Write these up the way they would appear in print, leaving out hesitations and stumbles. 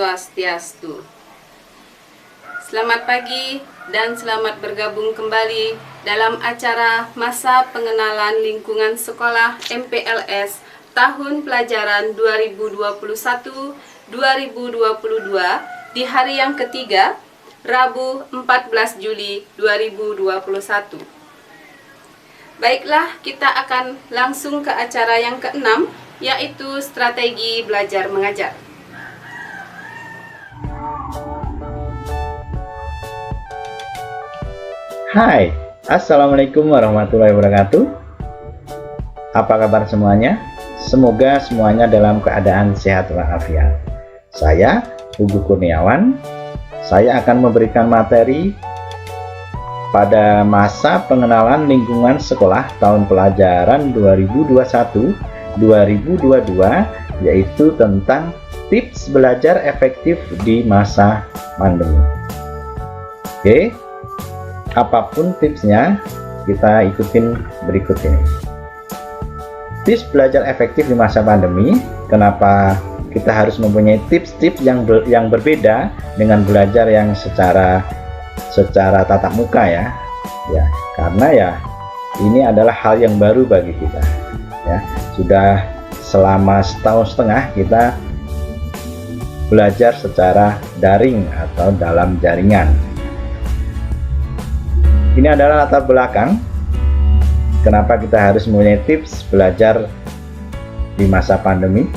Swastiastu. Selamat pagi dan selamat bergabung kembali dalam acara Masa Pengenalan Lingkungan Sekolah MPLS tahun pelajaran 2021-2022 di hari yang ketiga, Rabu 14 Juli 2021. Baiklah, kita akan langsung ke acara yang keenam, yaitu strategi belajar mengajar. Hai, Assalamualaikum warahmatullahi wabarakatuh. Apa kabar semuanya? Semoga semuanya dalam keadaan sehat walafiat. Saya, Hugo Kurniawan. Saya akan memberikan materi pada masa pengenalan lingkungan sekolah tahun pelajaran 2021-2022, yaitu tentang tips belajar efektif di masa pandemi. Oke. Apapun tipsnya, kita ikutin berikut ini. Tips belajar efektif di masa pandemi. Kenapa kita harus mempunyai tips-tips yang berbeda dengan belajar yang secara tatap muka ya? Karena ya ini adalah hal yang baru bagi kita. Ya, sudah selama setahun setengah kita belajar secara daring atau dalam jaringan. Ini adalah latar belakang kenapa kita harus mempunyai tips belajar di masa pandemi.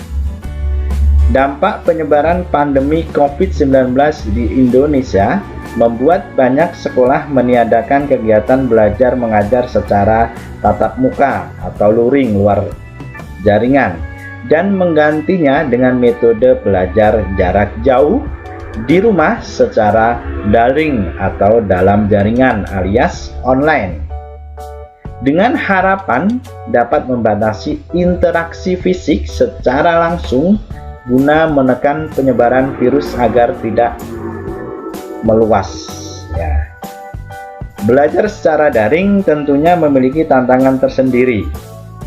Dampak penyebaran pandemi COVID-19 di Indonesia membuat banyak sekolah meniadakan kegiatan belajar mengajar secara tatap muka atau luring luar jaringan dan menggantinya dengan metode belajar jarak jauh di rumah secara daring atau dalam jaringan alias online, dengan harapan dapat membatasi interaksi fisik secara langsung guna menekan penyebaran virus agar tidak meluas ya. Belajar secara daring tentunya memiliki tantangan tersendiri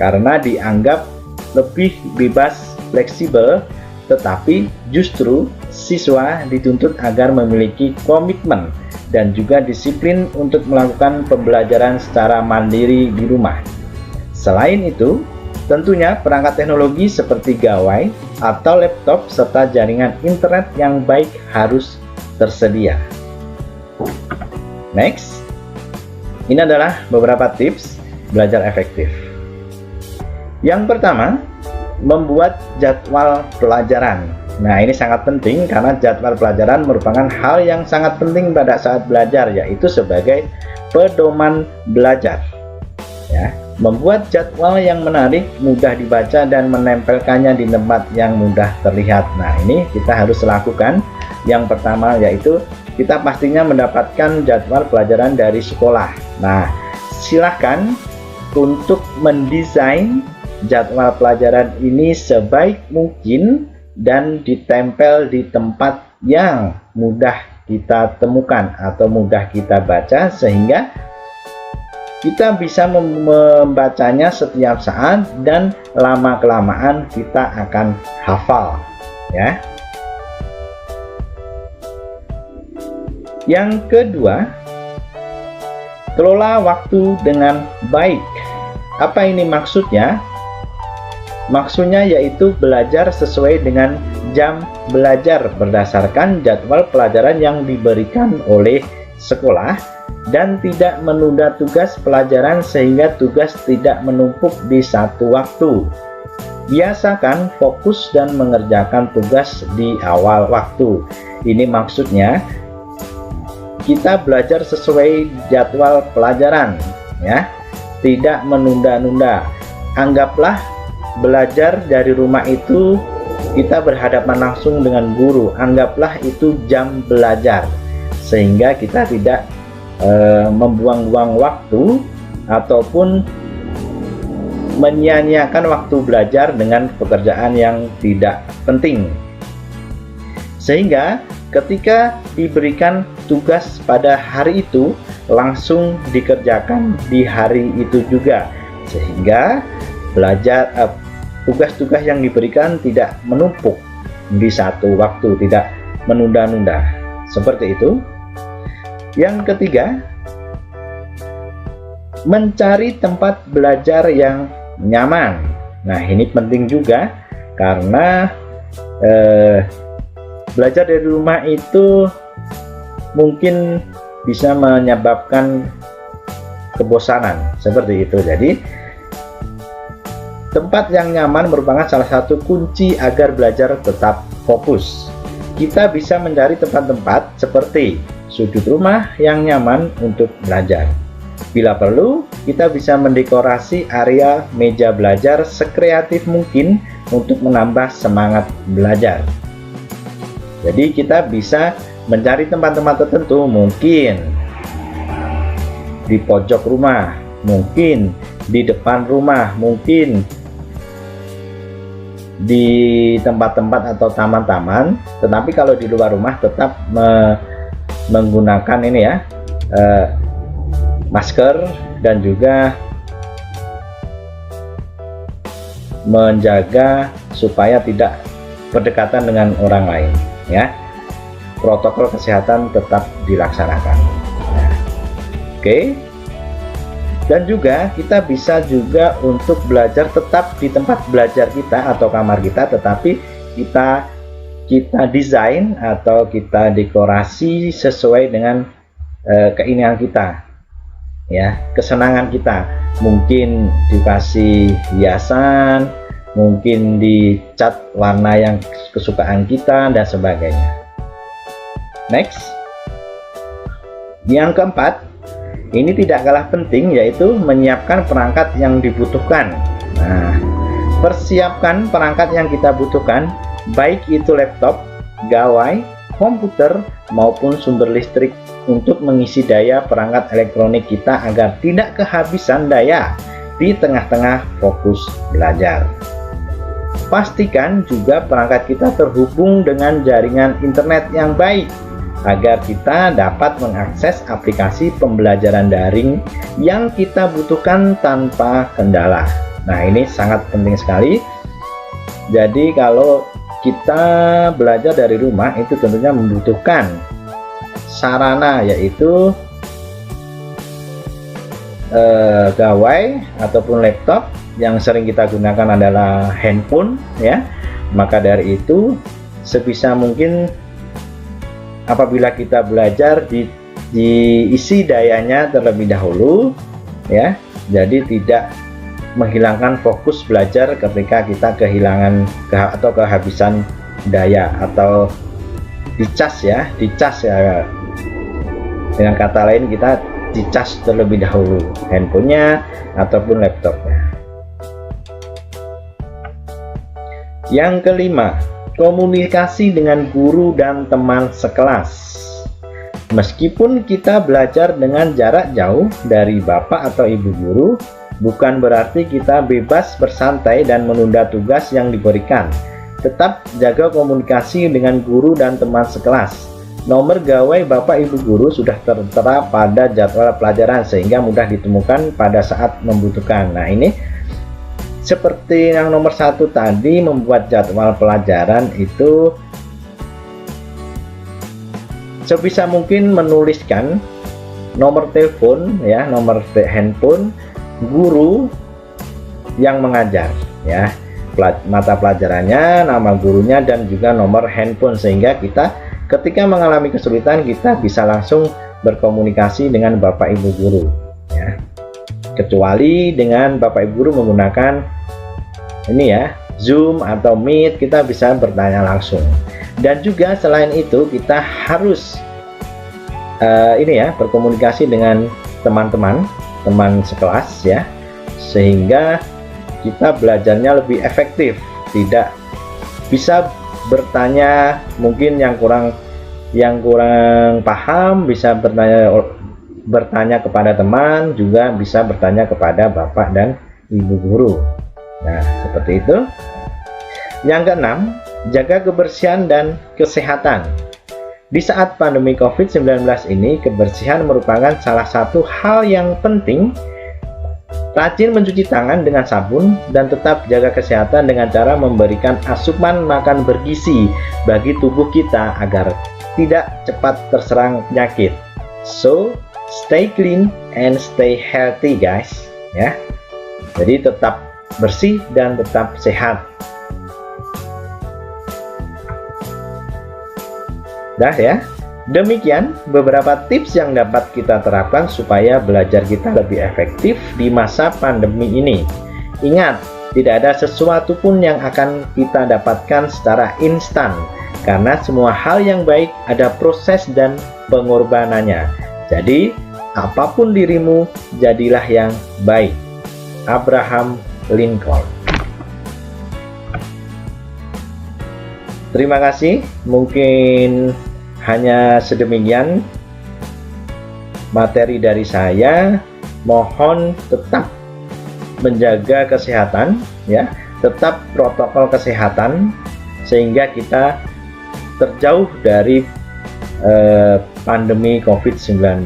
karena dianggap lebih bebas, fleksibel, tetapi justru siswa dituntut agar memiliki komitmen dan juga disiplin untuk melakukan pembelajaran secara mandiri di rumah. Selain itu, tentunya perangkat teknologi seperti gawai atau laptop serta jaringan internet yang baik harus tersedia. Next, ini adalah beberapa tips belajar efektif. Yang pertama, membuat jadwal pelajaran. Nah, ini sangat penting karena jadwal pelajaran merupakan hal yang sangat penting pada saat belajar, yaitu sebagai pedoman belajar. Ya, membuat jadwal yang menarik, mudah dibaca dan menempelkannya di tempat yang mudah terlihat. Nah, ini kita harus lakukan. Yang pertama yaitu kita pastinya mendapatkan jadwal pelajaran dari sekolah. Nah, silakan untuk mendesain jadwal pelajaran ini sebaik mungkin dan ditempel di tempat yang mudah kita temukan atau mudah kita baca sehingga kita bisa membacanya setiap saat dan lama-kelamaan kita akan hafal ya. Yang kedua, kelola waktu dengan baik. Apa ini maksudnya? Maksudnya yaitu belajar sesuai dengan jam belajar berdasarkan jadwal pelajaran yang diberikan oleh sekolah dan tidak menunda tugas pelajaran sehingga tugas tidak menumpuk di satu waktu. Biasakan fokus dan mengerjakan tugas di awal waktu. Ini maksudnya kita belajar sesuai jadwal pelajaran ya, tidak menunda-nunda. Anggaplah belajar dari rumah itu kita berhadapan langsung dengan guru, anggaplah itu jam belajar sehingga kita tidak membuang-buang waktu ataupun menyia-nyiakan waktu belajar dengan pekerjaan yang tidak penting. Sehingga ketika diberikan tugas pada hari itu langsung dikerjakan di hari itu juga, sehingga tugas-tugas yang diberikan tidak menumpuk di satu waktu, tidak menunda-nunda. Seperti itu. Yang ketiga, mencari tempat belajar yang nyaman. Nah, ini penting juga karena belajar dari rumah itu mungkin bisa menyebabkan kebosanan seperti itu. Jadi tempat yang nyaman merupakan salah satu kunci agar belajar tetap fokus. Kita bisa mencari tempat-tempat seperti sudut rumah yang nyaman untuk belajar. Bila perlu, kita bisa mendekorasi area meja belajar sekreatif mungkin untuk menambah semangat belajar. Jadi kita bisa mencari tempat-tempat tertentu, mungkin di pojok rumah, mungkin di depan rumah, mungkin di tempat-tempat atau taman-taman. Tetapi kalau di luar rumah tetap menggunakan ini ya, masker, dan juga menjaga supaya tidak berdekatan dengan orang lain ya. Protokol kesehatan tetap dilaksanakan. Nah, oke. Dan juga kita bisa juga untuk belajar tetap di tempat belajar kita atau kamar kita, tetapi kita desain atau kita dekorasi sesuai dengan keinginan kita ya, kesenangan kita. Mungkin dikasih hiasan, mungkin dicat warna yang kesukaan kita, dan sebagainya. Next, yang keempat, ini tidak kalah penting, yaitu menyiapkan perangkat yang dibutuhkan. Nah, persiapkan perangkat yang kita butuhkan, baik itu laptop, gawai, komputer, maupun sumber listrik untuk mengisi daya perangkat elektronik kita agar tidak kehabisan daya di tengah-tengah fokus belajar. Pastikan juga perangkat kita terhubung dengan jaringan internet yang baik agar kita dapat mengakses aplikasi pembelajaran daring yang kita butuhkan tanpa kendala. Nah, ini sangat penting sekali. Jadi kalau kita belajar dari rumah itu tentunya membutuhkan sarana, yaitu gawai ataupun laptop. Yang sering kita gunakan adalah handphone ya. Maka dari itu sebisa mungkin apabila kita belajar diisi dayanya terlebih dahulu ya. Jadi tidak menghilangkan fokus belajar ketika kita kehilangan atau kehabisan daya, atau dicas ya, dengan kata lain kita dicas terlebih dahulu handphonenya ataupun laptopnya. Yang kelima, komunikasi dengan guru dan teman sekelas. Meskipun kita belajar dengan jarak jauh dari bapak atau ibu guru, bukan berarti kita bebas bersantai dan menunda tugas yang diberikan. Tetap jaga komunikasi dengan guru dan teman sekelas. Nomor gawai bapak ibu guru sudah tertera pada jadwal pelajaran sehingga mudah ditemukan pada saat membutuhkan. Nah, ini seperti yang nomor 1 tadi, membuat jadwal pelajaran itu sebisa mungkin menuliskan nomor telepon ya, nomor handphone guru yang mengajar ya, mata pelajarannya, nama gurunya, dan juga nomor handphone, sehingga kita ketika mengalami kesulitan kita bisa langsung berkomunikasi dengan bapak ibu guru ya. Kecuali dengan bapak ibu guru menggunakan ini ya, Zoom atau Meet, kita bisa bertanya langsung. Dan juga selain itu kita harus ini ya, berkomunikasi dengan teman sekelas ya, sehingga kita belajarnya lebih efektif. Tidak bisa bertanya, mungkin yang kurang paham bisa bertanya kepada teman, juga bisa bertanya kepada bapak dan ibu guru. Nah, seperti itu. Yang keenam, jaga kebersihan dan kesehatan. Di saat pandemi COVID-19 ini, kebersihan merupakan salah satu hal yang penting Rajin mencuci tangan dengan sabun dan tetap jaga kesehatan dengan cara memberikan asupan makan bergizi bagi tubuh kita agar tidak cepat terserang penyakit. So, stay clean and stay healthy guys, ya. Jadi tetap bersih dan tetap sehat. Dah ya. Demikian beberapa tips yang dapat kita terapkan supaya belajar kita lebih efektif di masa pandemi ini. Ingat, tidak ada sesuatu pun yang akan kita dapatkan secara instan, karena semua hal yang baik ada proses dan pengorbanannya. Jadi, apapun dirimu, jadilah yang baik. Abraham Lincoln. Terima kasih. Mungkin hanya sedemikian materi dari saya. Mohon tetap menjaga kesehatan, ya, tetap protokol kesehatan sehingga kita terjauh dari pandemi COVID-19.